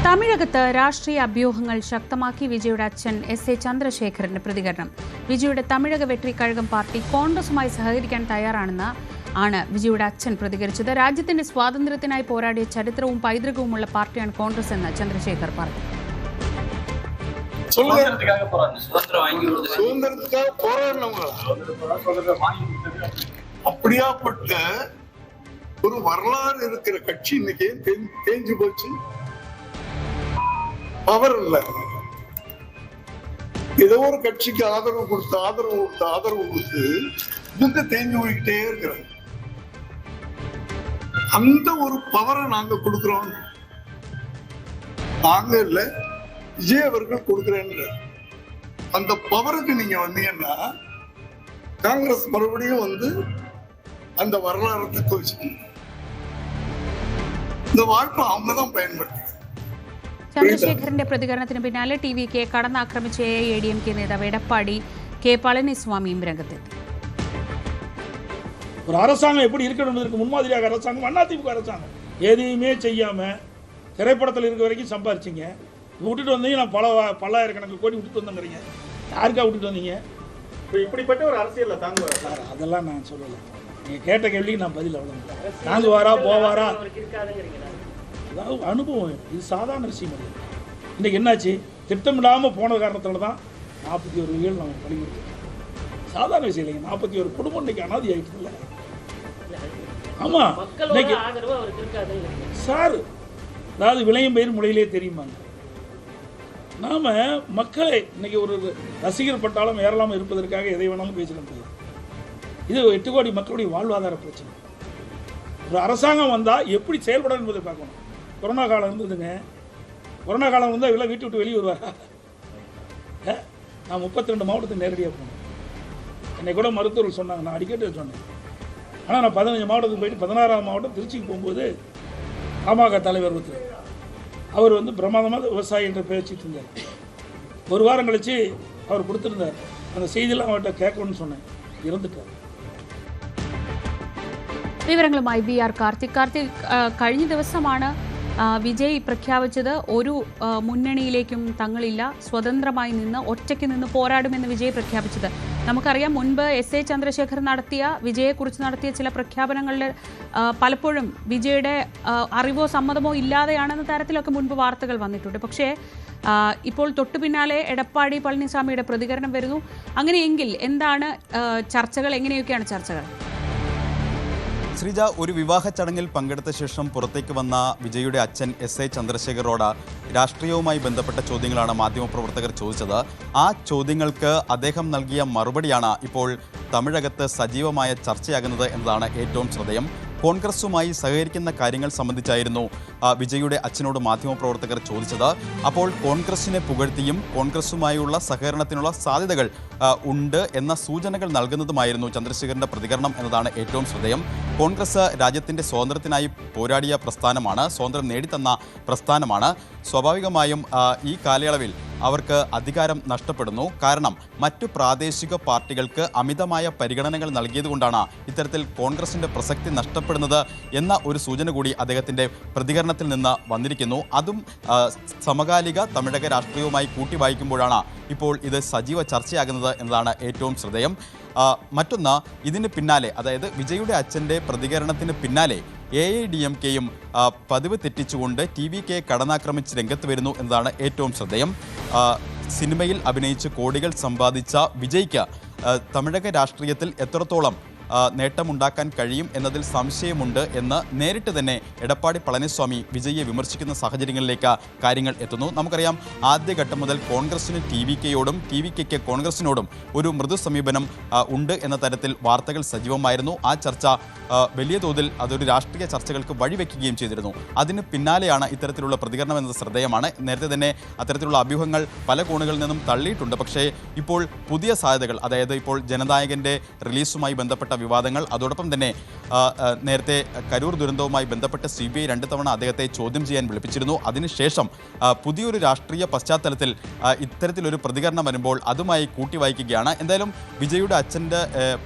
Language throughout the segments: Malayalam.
തമിഴകത്ത് രാഷ്ട്രീയ അഭ്യൂഹങ്ങൾ ശക്തമാക്കി വിജയുടെ അച്ഛൻ എസ് എ ചന്ദ്രശേഖരന്റെ പ്രതികരണം. വിജയുടെ തമിഴക വെട്രിക്കഴകം പാർട്ടി കോൺഗ്രസുമായി സഹകരിക്കാൻ തയ്യാറാണെന്ന് വിജയുടെ അച്ഛൻ പ്രതികരിച്ചത്. രാജ്യത്തിന്റെ സ്വാതന്ത്ര്യത്തിനായി പോരാടിയ ചരിത്രവും പൈതൃകവുമുള്ള പാർട്ടിയാണ് കോൺഗ്രസ് എന്ന് ചന്ദ്രശേഖർ പറഞ്ഞു. அப்படியாப்பட்ட ஒரு வரலாறு இருக்கிற கட்சி இன்னைக்கு தேஞ்சு போச்சு. பவர் இல்ல. ஏதோ ஒரு கட்சிக்கு ஆதரவு கொடுத்து இவங்க தேஞ்சு போய்கிட்டே இருக்கிறாங்க. அந்த ஒரு பவரை நாங்க கொடுக்கிறோம். நாங்க இல்ல, விஜய் அவர்கள் கொடுக்கிறேன்ற அந்த பவருக்கு நீங்க வந்தீங்கன்னா காங்கிரஸ் மறுபடியும் அந்த வரலாறுக்கு வச்சுக்கணும். இந்த வாய்ப்பு அவங்க தான் பயன்படுத்தி. ചന്ദ്രശേഖരന്റെ പ്രതികരണത്തിന് പിന്നാലെ ടിവിക്ക് കടന്നാക്രമിച്ച AIADMK നേതാവ് എടപ്പാടി കെ പളനിസ്വാമിയും രംഗത്തെത്തി. ஒரு அரசாங்கம் எப்படி இருக்கணும் என்பதற்கு முன்மாதிரியாக அரசாங்கம் அதிமுக அரசாங்கம் எதையுமே செய்யாம திரைப்படத்தில் இருக்க வரைக்கும் சம்பாரிச்சிங்க. விட்டுட்டு வந்தீங்க, நான் பல்லாயிரக்கணக்கில் கோடி விட்டுட்டு வந்தேங்கிறீங்க. யாருக்கா விட்டுட்டு வந்தீங்க? இப்படிப்பட்ட ஒரு அரசியல் தாங்குவாரா சார்? அதெல்லாம் நான் சொல்லலை. நீங்கள் கேட்ட கேள்விக்கு நான் பதில் அவ்வளோ தாங்குவாரா போவாரா, அதாவது அனுபவம். இது சாதாரண விஷயம் இல்லை. இன்றைக்கி என்னாச்சு, திட்டமிடாமல் போன காரணத்தில் தான் 41 உயிர்கள் நம்ம பலி கொடுத்தோம். சாதாரண விஷயம் இல்லைங்க. 41 குடும்பம் இன்றைக்கி அனாதி ஆகிட்டு இல்லை. ஆமாம், இன்னைக்கு சார், அதாவது விளையும் பயிர் முறையிலே தெரியுமாங்க. நாம் மக்களை இன்றைக்கி ஒரு ரசிகர் பட்டாலும் ஏறலாமல் இருப்பதற்காக எதை வேணாலும் பேசிக்க முடியாது. இது 8 கோடி மக்களுடைய வாழ்வாதார பிரச்சனை. ஒரு அரசாங்கம் வந்தால் எப்படி செயல்படும் என்பதை பார்க்கணும். கொரோனா காலம் இருந்ததுங்க. கொரோனா காலம் வந்தால் இவ்வளோ வீட்டு விட்டு வெளியே வருவாரா? நான் 32 மாவட்டத்துக்கு நேரடியாக போனேன். என்னை கூட மருத்துவர்கள் சொன்னாங்க, நான் அடிக்கடி சொன்னேன். ஆனால் நான் 15 மாவட்டத்துக்கு போயிட்டு 16ஆம் மாவட்டம் திருச்சிக்கு போகும்போது பாமக தலைவர் ஒருத்தர் அவர் பிரமாதமாக விவசாயி என்ற பேசிட்டு இருந்தார். ஒரு வாரம் கழித்து அவர் கொடுத்துருந்தார். அந்த செய்தியெல்லாம் அவர்கிட்ட கேட்கணும்னு சொன்னேன். ഇറന്നിട്ടാണ്. വിവരങ്ങളുമായി VR കാർത്തിക്. കഴിഞ്ഞ ദിവസമാണ് വിജയ് പ്രഖ്യാപിച്ചത് ഒരു മുന്നണിയിലേക്കും തങ്ങളില്ല, സ്വതന്ത്രമായി നിന്ന് ഒറ്റയ്ക്ക് നിന്ന് പോരാടുമെന്ന് വിജയ് പ്രഖ്യാപിച്ചത്. നമുക്കറിയാം, മുൻപ് എസ് എ ചന്ദ്രശേഖർ വിജയെക്കുറിച്ച് നടത്തിയ ചില പ്രഖ്യാപനങ്ങളിൽ പലപ്പോഴും വിജയുടെ അറിവോ സമ്മതമോ ഇല്ലാതെയാണെന്ന തരത്തിലൊക്കെ മുൻപ് വാർത്തകൾ വന്നിട്ടുണ്ട്. പക്ഷേ ഇപ്പോൾ തൊട്ടു പിന്നാലെ എടപ്പാടി പളനിസ്വാമിയുടെ പ്രതികരണം വരുന്നു. അങ്ങനെയെങ്കിൽ എന്താണ് ചർച്ചകൾ, എങ്ങനെയൊക്കെയാണ് ചർച്ചകൾ? ശ്രീജ, ഒരു വിവാഹ ചടങ്ങിൽ പങ്കെടുത്ത ശേഷം പുറത്തേക്ക് വന്ന വിജയുടെ അച്ഛൻ എസ് എ ചന്ദ്രശേഖരോട് രാഷ്ട്രീയവുമായി ബന്ധപ്പെട്ട ചോദ്യങ്ങളാണ് മാധ്യമപ്രവർത്തകർ ചോദിച്ചത്. ആ ചോദ്യങ്ങൾക്ക് അദ്ദേഹം നൽകിയ മറുപടിയാണ് ഇപ്പോൾ തമിഴകത്ത് സജീവമായ ചർച്ചയാകുന്നത് എന്നതാണ് ഏറ്റവും ശ്രദ്ധേയം. കോൺഗ്രസുമായി സഹകരിക്കുന്ന കാര്യങ്ങൾ സംബന്ധിച്ചായിരുന്നു വിജയുടെ അച്ഛനോട് മാധ്യമപ്രവർത്തകർ ചോദിച്ചത്. അപ്പോൾ കോൺഗ്രസിനെ പുകഴ്ത്തിയും കോൺഗ്രസുമായുള്ള സഹകരണത്തിനുള്ള സാധ്യതകൾ ഉണ്ട് എന്ന സൂചനകൾ നൽകുന്നതുമായിരുന്നു ചന്ദ്രശേഖരൻ്റെ പ്രതികരണം എന്നതാണ് ഏറ്റവും ശ്രദ്ധേയം. കോൺഗ്രസ് രാജ്യത്തിൻ്റെ സ്വാതന്ത്ര്യത്തിനായി പോരാടിയ പ്രസ്ഥാനമാണ്, സ്വാതന്ത്ര്യം നേടിത്തന്ന പ്രസ്ഥാനമാണ്. സ്വാഭാവികമായും ഈ കാലയളവിൽ അവർക്ക് അധികാരം നഷ്ടപ്പെടുന്നു. കാരണം മറ്റു പ്രാദേശിക പാർട്ടികൾക്ക് അമിതമായ പരിഗണനകൾ നൽകിയതുകൊണ്ടാണ് ഇത്തരത്തിൽ കോൺഗ്രസിൻ്റെ പ്രസക്തി നഷ്ടപ്പെടുന്നത് എന്ന ഒരു സൂചന കൂടി അദ്ദേഹത്തിൻ്റെ പ്രതികരണത്തിൽ നിന്ന് വന്നിരിക്കുന്നു. അതും സമകാലിക തമിഴക രാഷ്ട്രീയവുമായി കൂട്ടി വായിക്കുമ്പോഴാണ് ഇപ്പോൾ ഇത് സജീവ ചർച്ചയാകുന്നത് എന്നതാണ് ഏറ്റവും ശ്രദ്ധേയം. മറ്റൊന്ന്, ഇതിന് പിന്നാലെ, അതായത് വിജയുടെ അച്ഛൻ്റെ പ്രതികരണത്തിന് പിന്നാലെ AIADMKയും പതിവ് തെറ്റിച്ചുകൊണ്ട് TVK കടന്നാക്രമിച്ച് രംഗത്ത് വരുന്നു എന്നതാണ് ഏറ്റവും ശ്രദ്ധേയം. സിനിമയിൽ അഭിനയിച്ച് കോടികൾ സമ്പാദിച്ച വിജയ്ക്ക് തമിഴക രാഷ്ട്രീയത്തിൽ എത്രത്തോളം നേട്ടമുണ്ടാക്കാൻ കഴിയും എന്നതിൽ സംശയമുണ്ട് എന്ന് നേരിട്ട് തന്നെ എടപ്പാടി പളനിസ്വാമി വിജയെ വിമർശിക്കുന്ന സാഹചര്യങ്ങളിലേക്ക് കാര്യങ്ങൾ എത്തുന്നു. നമുക്കറിയാം, ആദ്യഘട്ടം മുതൽ കോൺഗ്രസിന് TVKയോടും TVKയ്ക്ക് കോൺഗ്രസിനോടും ഒരു മൃദു സമീപനം ഉണ്ട് എന്ന തരത്തിൽ വാർത്തകൾ സജീവമായിരുന്നു. ആ ചർച്ച വലിയ തോതിൽ അതൊരു രാഷ്ട്രീയ ചർച്ചകൾക്ക് വഴിവെക്കുകയും ചെയ്തിരുന്നു. അതിന് പിന്നാലെയാണ് ഇത്തരത്തിലുള്ള പ്രതികരണം എന്നത് ശ്രദ്ധേയമാണ്. നേരത്തെ തന്നെ അത്തരത്തിലുള്ള അഭ്യൂഹങ്ങൾ പല കോണുകളിൽ നിന്നും തള്ളിയിട്ടുണ്ട്. പക്ഷേ ഇപ്പോൾ പുതിയ സാധ്യതകൾ, അതായത് ഇപ്പോൾ ജനനായകൻ്റെ റിലീസുമായി ബന്ധപ്പെട്ട വിവാദങ്ങൾ, അതോടൊപ്പം തന്നെ നേരത്തെ കരൂർ ദുരന്തവുമായി ബന്ധപ്പെട്ട് CBI 2 തവണ അദ്ദേഹത്തെ ചോദ്യം ചെയ്യാൻ വിളിപ്പിച്ചിരുന്നു. അതിനുശേഷം പുതിയൊരു രാഷ്ട്രീയ പശ്ചാത്തലത്തിൽ ഇത്തരത്തിലൊരു പ്രതികരണം വരുമ്പോൾ അതുമായി കൂട്ടിവായിക്കുകയാണ്. എന്തായാലും വിജയുടെ അച്ഛൻ്റെ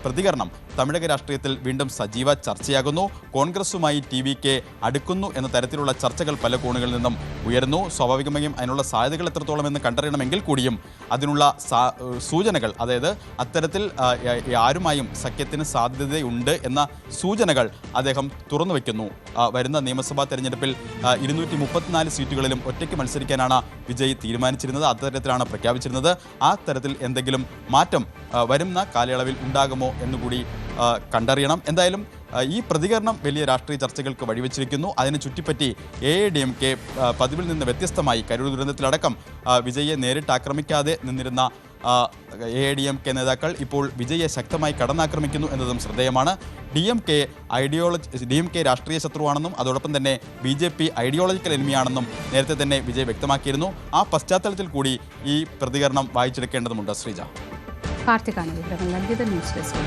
പ്രതികരണം തമിഴക രാഷ്ട്രീയത്തിൽ വീണ്ടും സജീവ ചർച്ചയാകുന്നു. കോൺഗ്രസുമായി TVK അടുക്കുന്നു എന്ന തരത്തിലുള്ള ചർച്ചകൾ പല കോണുകളിൽ നിന്നും ഉയരുന്നു. സ്വാഭാവികമായും അതിനുള്ള സാധ്യതകൾ എത്രത്തോളം എന്ന് കണ്ടറിയണമെങ്കിൽ കൂടിയും അതിനുള്ള സൂചനകൾ, അതായത് അത്തരത്തിൽ ആരുമായും സഖ്യത്തിന് സാധ്യതയുണ്ട് എന്ന സൂചനകൾ അദ്ദേഹം തുറന്നു വയ്ക്കുന്നു. വരുന്ന നിയമസഭാ തെരഞ്ഞെടുപ്പിൽ 234 സീറ്റുകളിലും ഒറ്റയ്ക്ക് മത്സരിക്കാനാണ് വിജയ് തീരുമാനിച്ചിരുന്നത്. അത്തരത്തിലാണ് പ്രഖ്യാപിച്ചിരുന്നത്. ആ തരത്തിൽ എന്തെങ്കിലും മാറ്റം വരുന്ന കാലയളവിൽ ഉണ്ടാകുമോ എന്നുകൂടി കണ്ടറിയണം. എന്തായാലും ഈ പ്രതികരണം വലിയ രാഷ്ട്രീയ ചർച്ചകൾക്ക് വഴിവെച്ചിരിക്കുന്നു. അതിനെ ചുറ്റിപ്പറ്റി AIADMK പതിവിൽ നിന്ന് വ്യത്യസ്തമായി കരൂർ ദുരന്തത്തിലടക്കം വിജയെ നേരിട്ട് ആക്രമിക്കാതെ നിന്നിരുന്ന AIADMK നേതാക്കൾ ഇപ്പോൾ വിജയെ ശക്തമായി കടന്നാക്രമിക്കുന്നു എന്നതും ശ്രദ്ധേയമാണ്. DMK രാഷ്ട്രീയ ശത്രുവാണെന്നും അതോടൊപ്പം തന്നെ BJP ഐഡിയോളജിക്കൽ എനിമിയാണെന്നും നേരത്തെ തന്നെ വിജയ് വ്യക്തമാക്കിയിരുന്നു. ആ പശ്ചാത്തലത്തിൽ കൂടി ഈ പ്രതികരണം വായിച്ചെടുക്കേണ്ടതുണ്ട്. ശ്രീജ, കാർത്തികാണ് വിവരങ്ങൾ നൽകിയത്. News desk.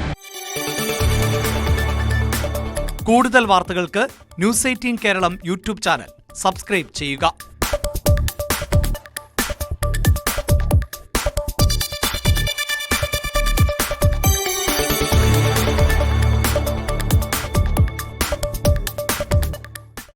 കൂടുതൽ വാർത്തകൾക്ക് News 18 Keralam YouTube channel subscribe ചെയ്യുക.